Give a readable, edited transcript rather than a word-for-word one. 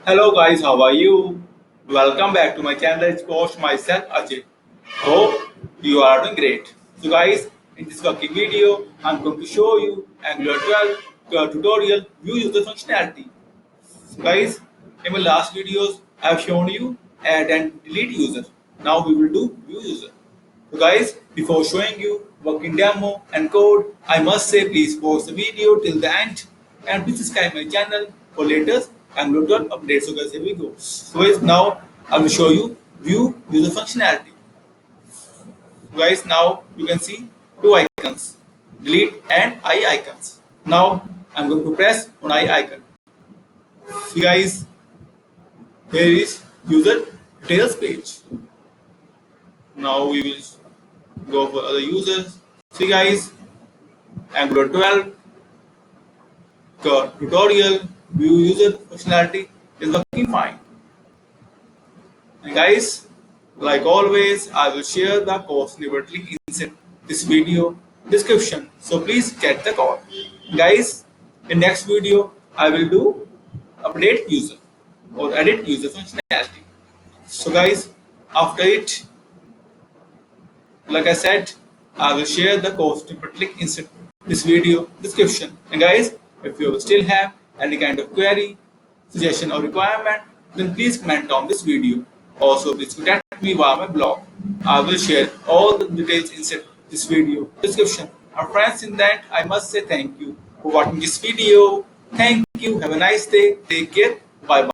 Hello guys, how are you? Welcome back to my channel. It's post myself Ajay. Hope you are doing great. So guys, in this working video, I'm going to show you Angular 12 tutorial view user functionality. So guys, in my last videos, I've shown you add and delete user. Now we will do view user. So guys, before showing you working demo and code, I must say please watch the video till the end and please subscribe my channel for latest Angular 12 updates. So guys, here we go. So guys, now I will show you view user functionality. So guys, now you can see two icons, delete and eye icons. Now I'm going to press on eye icon. See guys, here is user details page. Now we will go for other users. See guys, Angular 12 tutorial view user functionality is working fine. And guys, like always, I will share the course snippet link inside this video description. So please get the code. Guys, in next video, I will do update user or edit user functionality. So guys, after it, like I said, I will share the course snippet link inside this video description. And guys, if you still have any kind of query, suggestion or requirement, then please comment on this video. Also, please contact me via my blog. I will share all the details inside this video description. Our friends, in that, I must say thank you for watching this video. Thank you. Have a nice day. Take care. Bye bye.